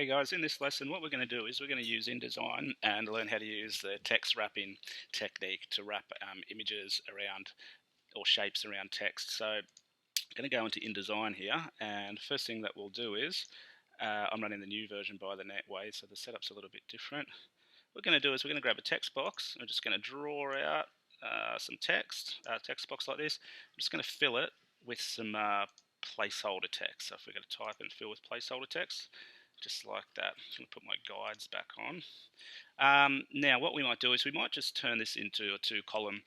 Hey guys, in this lesson what we're going to do is we're going to use InDesign and learn how to use the text wrapping technique to wrap images around or shapes around text. So I'm going to go into InDesign here, and first thing that we'll do is I'm running the new version by the net way, so the setup's a little bit different. What we're going to do is we're going to grab a text box. I'm just going to draw out some text box like this. I'm just going to fill it with some placeholder text. So if we're going to type and fill with placeholder text, just like that. I'm going to put my guides back on. Now what we might do is we might just turn this into a 2-column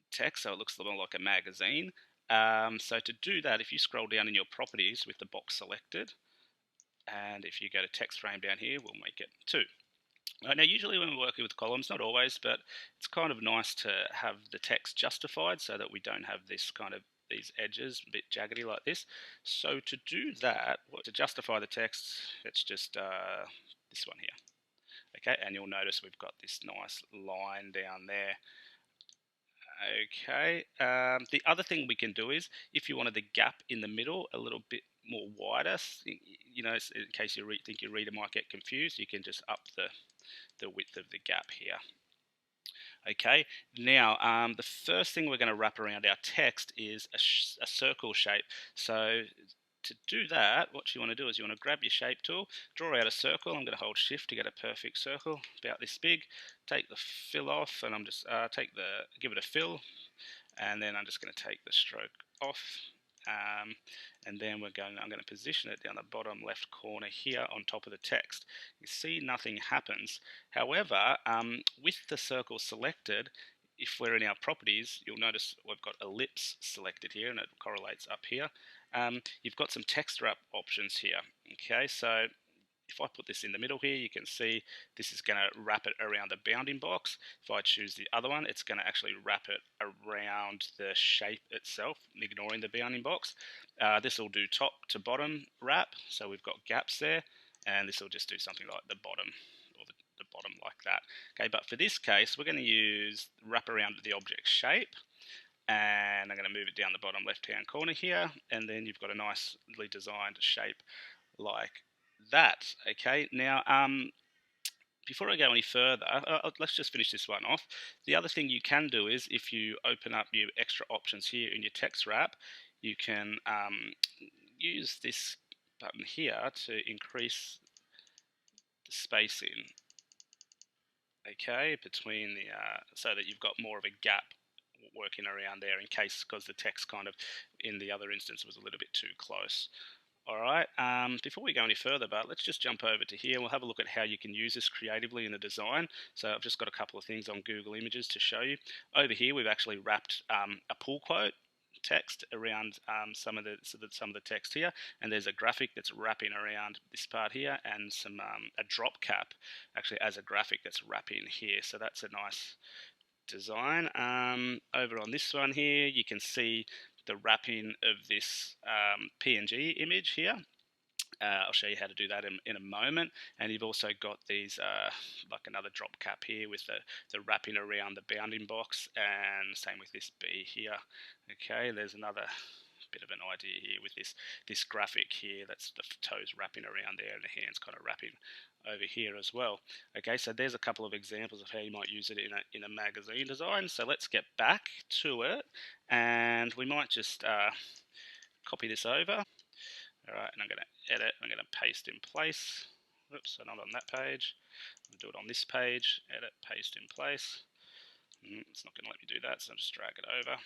text so it looks a little like a magazine. So to do that, if you scroll down in your properties with the box selected, and if you go to text frame down here, we'll make it 2. Right, now usually when we're working with columns, not always, but it's kind of nice to have the text justified so that we don't have this kind of these edges a bit jaggedy like this. So to do that, to justify the text, it's just this one here. Okay, and you'll notice we've got this nice line down there. Okay, the other thing we can do is if you wanted the gap in the middle a little bit more wider, you know, in case you think your reader might get confused, you can just up the width of the gap here. Okay, now the first thing we're going to wrap around our text is a circle shape. So to do that, what you want to do is you want to grab your shape tool, draw out a circle. I'm going to hold shift to get a perfect circle about this big. Take the fill off, and I'm just give it a fill, and then I'm just going to take the stroke off. And then I'm going to position it down the bottom left corner here on top of the text. You see nothing happens. However, with the circle selected, if we're in our properties, you'll notice we've got ellipse selected here, and it correlates up here. You've got some TextWrap options here. Okay, so if I put this in the middle here, you can see this is going to wrap it around the bounding box. If I choose the other one, it's going to actually wrap it around the shape itself, ignoring the bounding box. This will do top to bottom wrap, so we've got gaps there, and this will just do something like the bottom, or the bottom like that. Okay, but for this case, we're going to use wrap around the object shape, and I'm going to move it down the bottom left-hand corner here, and then you've got a nicely designed shape like that. Okay, now before I go any further, let's just finish this one off. The other thing you can do is if you open up your extra options here in your TextWrap, you can use this button here to increase the spacing, okay, between the so that you've got more of a gap working around there in case, because the text kind of in the other instance was a little bit too close. Alright, before we go any further, but let's just jump over to here. We'll have a look at how you can use this creatively in the design. So I've just got a couple of things on Google Images to show you. Over here we've actually wrapped a pull quote text around some of the text here, and there's a graphic that's wrapping around this part here, and some a drop cap actually as a graphic that's wrapping here. So that's a nice design. Over on this one here, you can see the wrapping of this PNG image here. I'll show you how to do that in a moment. And you've also got these like another drop cap here with the wrapping around the bounding box, and same with this B here. Okay, there's another bit of an idea here with this graphic here. That's the toes wrapping around there and the hands kind of wrapping over here as well. Okay, so there's a couple of examples of how you might use it in a magazine design. So let's get back to it, and we might just copy this over. All right, and I'm going to edit. I'm going to paste in place. Oops, so not on that page. I'll do it on this page. Edit, paste in place. It's not going to let me do that, so I'll just drag it over.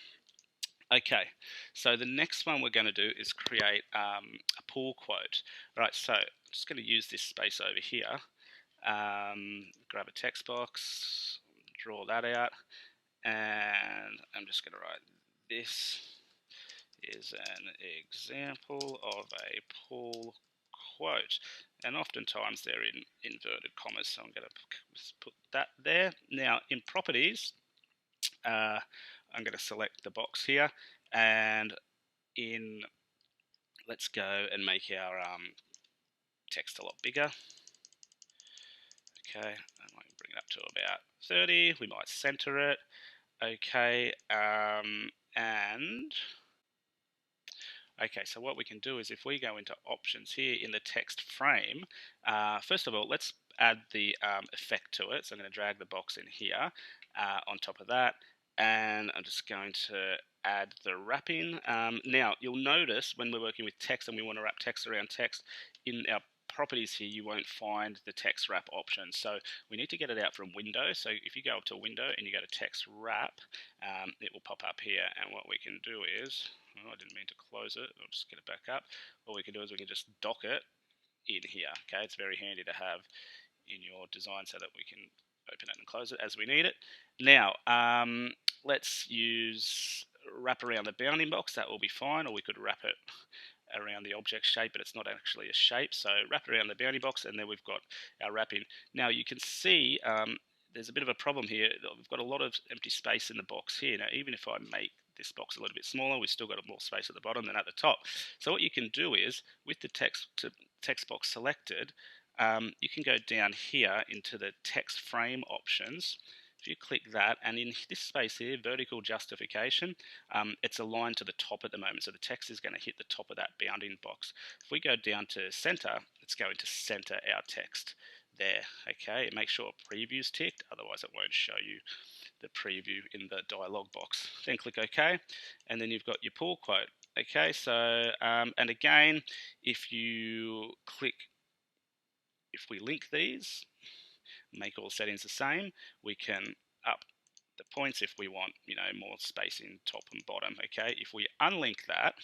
Okay, so the next one we're going to do is create a pull quote. Right, so I'm just going to use this space over here. Grab a text box, draw that out, and I'm just going to write, this is an example of a pull quote. And oftentimes they're in inverted commas, so I'm going to put that there. Now in properties, I'm going to select the box here, and let's go and make our text a lot bigger. Okay, I might bring it up to about 30. We might center it. Okay, and Okay, so what we can do is if we go into options here in the text frame, first of all, let's add the effect to it. So I'm going to drag the box in here on top of that, and I'm just going to add the wrapping. Now, you'll notice when we're working with text and we want to wrap text around text, in our properties here, you won't find the text wrap option. So we need to get it out from window. So if you go up to window and you go to text wrap, it will pop up here. And what we can do is, oh, I didn't mean to close it. I'll just get it back up. What we can do is we can just dock it in here. Okay, it's very handy to have in your design so that we can open it and close it as we need it. Now, let's use wrap around the bounding box. That will be fine, or we could wrap it around the object shape, but it's not actually a shape. So wrap around the bounding box, and then we've got our wrapping. Now you can see there's a bit of a problem here. We've got a lot of empty space in the box here. Now, even if I make this box a little bit smaller, we've still got more space at the bottom than at the top. So what you can do is, with the text box selected, you can go down here into the text frame options. If you click that, and in this space here, vertical justification, it's aligned to the top at the moment, so the text is going to hit the top of that bounding box. If we go down to center, it's going to center our text there. Okay, make sure preview's ticked, otherwise it won't show you the preview in the dialog box. Then click OK, and then you've got your pull quote. Okay, so and again, if we link these, make all settings the same, we can up the points if we want, more spacing top and bottom. Okay, if we unlink that,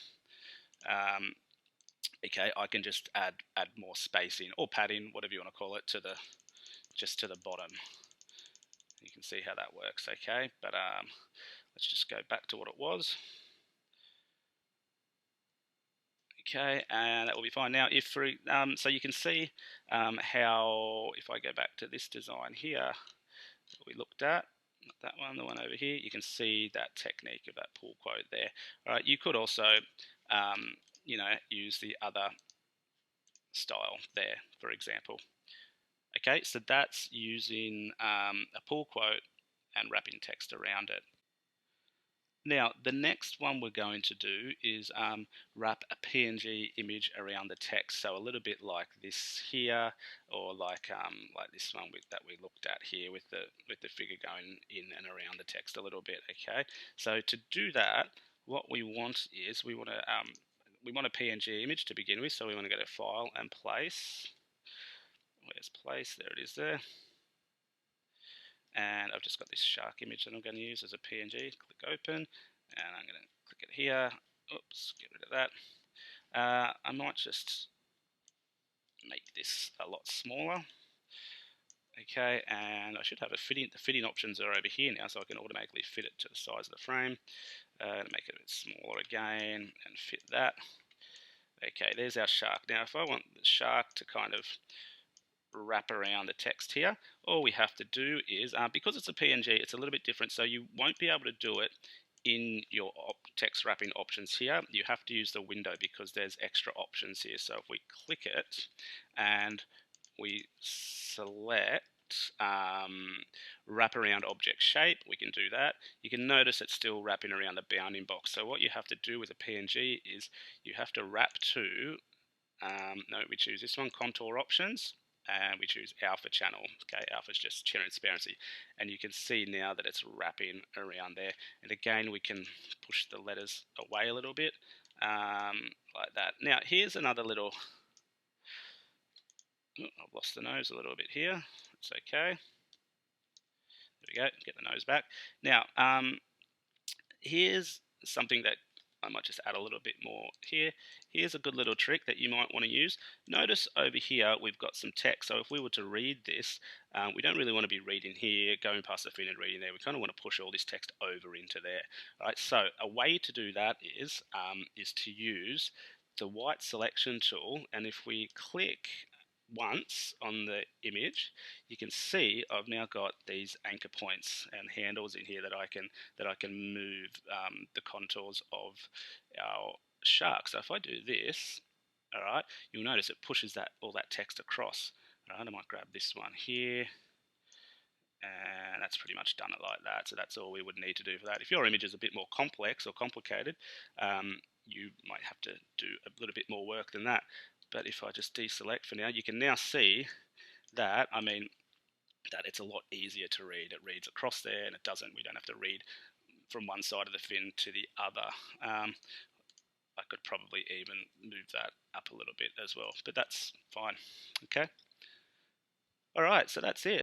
okay, I can just add more spacing or padding, whatever you want to call it, just to the bottom. You can see how that works. Okay, but let's just go back to what it was. Okay, and that will be fine. Now, so you can see how, if I go back to this design here that we looked at, not that one, the one over here, you can see that technique of that pull quote there. All right, you could also, use the other style there, for example. Okay, so that's using a pull quote and wrapping text around it. Now, the next one we're going to do is wrap a PNG image around the text. So a little bit like this here, or like this one that we looked at here with the figure going in and around the text a little bit. Okay, so to do that, what we want is we want a PNG image to begin with. So we want to go to File and Place. Where's Place? There it is there. And I've just got this shark image that I'm going to use as a PNG. Click open, and I'm going to click it here. Oops, get rid of that. I might just make this a lot smaller. Okay, and I should have the fitting options are over here now, so I can automatically fit it to the size of the frame. To make it a bit smaller again, and fit that. Okay, there's our shark. Now, if I want the shark to kind of wrap around the text here, all we have to do is, because it's a PNG, it's a little bit different, so you won't be able to do it in your text wrapping options here. You have to use the window because there's extra options here. So if we click it and we select wrap around object shape, we can do that. You can notice it's still wrapping around the bounding box. So what you have to do with a PNG is you have to wrap to, we choose this one, contour options, and we choose alpha channel. Okay, alpha is just transparency, and you can see now that it's wrapping around there. And again, we can push the letters away a little bit, like that. Now, here's another little. I've lost the nose a little bit here. It's okay. There we go. Get the nose back. Now, here's something that I might just add a little bit more here. Here's a good little trick that you might want to use. Notice over here we've got some text. So if we were to read this, we don't really want to be reading here, going past the fin and reading there. We kind of want to push all this text over into there. All right. So a way to do that is to use the white selection tool, and if we click once on the image, you can see I've now got these anchor points and handles in here that I can move the contours of our shark. So if I do this, all right, you'll notice it pushes all that text across. All right, I might grab this one here, And that's pretty much done it like that. So that's all we would need to do for that. If your image is a bit more complex or complicated, you might have to do a little bit more work than that. But if I just deselect for now, you can now see that, that it's a lot easier to read. It reads across there, and we don't have to read from one side of the fin to the other. I could probably even move that up a little bit as well, but that's fine. Okay. All right, so that's it.